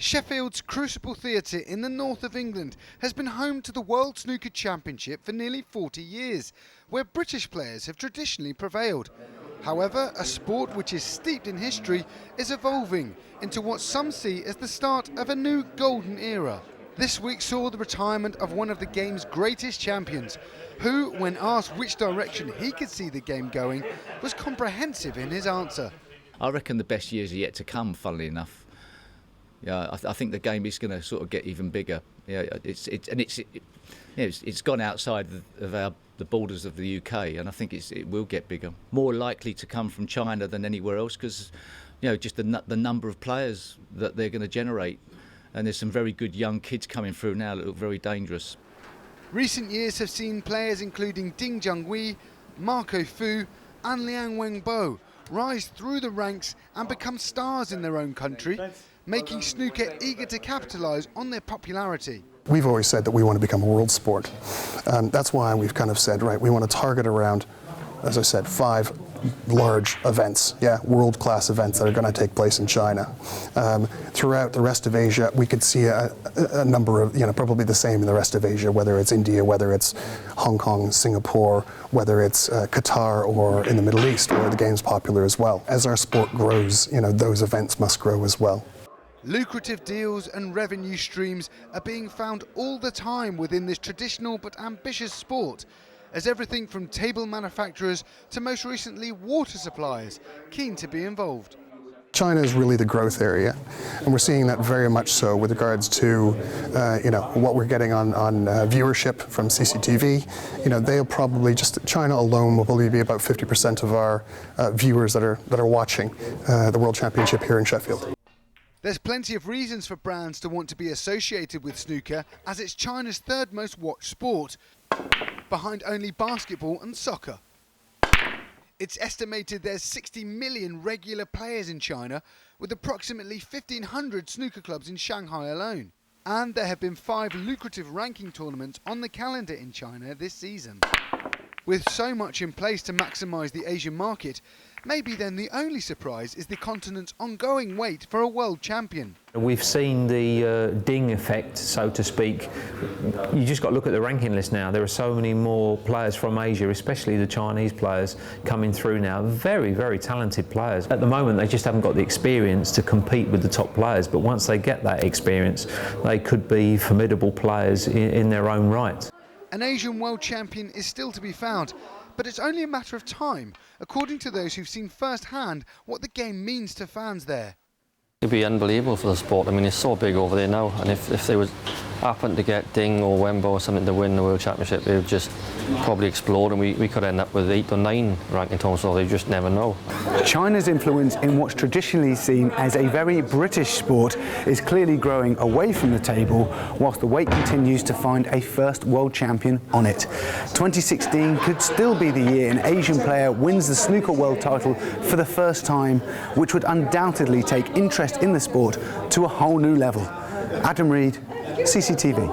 Sheffield's Crucible Theatre in the north of England has been home to the World Snooker Championship for nearly 40 years, where British players have traditionally prevailed. However, a sport which is steeped in history is evolving into what some see as the start of a new golden era. This week saw the retirement of one of the game's greatest champions, who, when asked which direction he could see the game going, was comprehensive in his answer. I reckon the best years are yet to come, funnily enough. Yeah, I think the game is going to sort of get even bigger. Yeah, it's gone outside of the borders of the UK, and I think it will get bigger. More likely to come from China than anywhere else, because just the number of players that they're going to generate, and there's some very good young kids coming through now that look very dangerous. Recent years have seen players including Ding Junhui, Marco Fu, and Liang Wenbo rise through the ranks and become stars in their own country, making snooker eager to capitalise on their popularity. We've always said that we want to become a world sport. That's why we've kind of said, right, we want to target around, as I said, 5 large events, world-class events that are going to take place in China. Throughout the rest of Asia, we could see a number of, probably the same in the rest of Asia, whether it's India, whether it's Hong Kong, Singapore, whether it's Qatar or in the Middle East, where the game's popular as well. As our sport grows, those events must grow as well. Lucrative deals and revenue streams are being found all the time within this traditional but ambitious sport, as everything from table manufacturers to most recently water suppliers keen to be involved. China is really the growth area, and we're seeing that very much so with regards to what we're getting on viewership from CCTV. They'll probably China alone will probably be about 50% of our viewers that are watching the World Championship here in Sheffield. There's plenty of reasons for brands to want to be associated with snooker, as it's China's third most watched sport, behind only basketball and soccer. It's estimated there's 60 million regular players in China, with approximately 1,500 snooker clubs in Shanghai alone. And there have been 5 lucrative ranking tournaments on the calendar in China this season. With so much in place to maximise the Asian market, maybe then the only surprise is the continent's ongoing wait for a world champion. We've seen the ding effect, so to speak. You just got to look at the ranking list now. There are so many more players from Asia, especially the Chinese players, coming through now. Very, very talented players. At the moment, they just haven't got the experience to compete with the top players, but once they get that experience, they could be formidable players in their own right. An Asian world champion is still to be found, but it's only a matter of time, according to those who've seen firsthand what the game means to fans there. It'd be unbelievable for the sport. I mean, it's so big over there now, and if they would happen to get Ding or Wenbo or something to win the World Championship, they would just probably explode, and we could end up with 8 or 9 ranking tournaments, so they just never know. China's influence in what's traditionally seen as a very British sport is clearly growing away from the table, whilst the wait continues to find a first world champion on it. 2016 could still be the year an Asian player wins the snooker world title for the first time, which would undoubtedly take interest in the sport to a whole new level. Adam Reed, CCTV.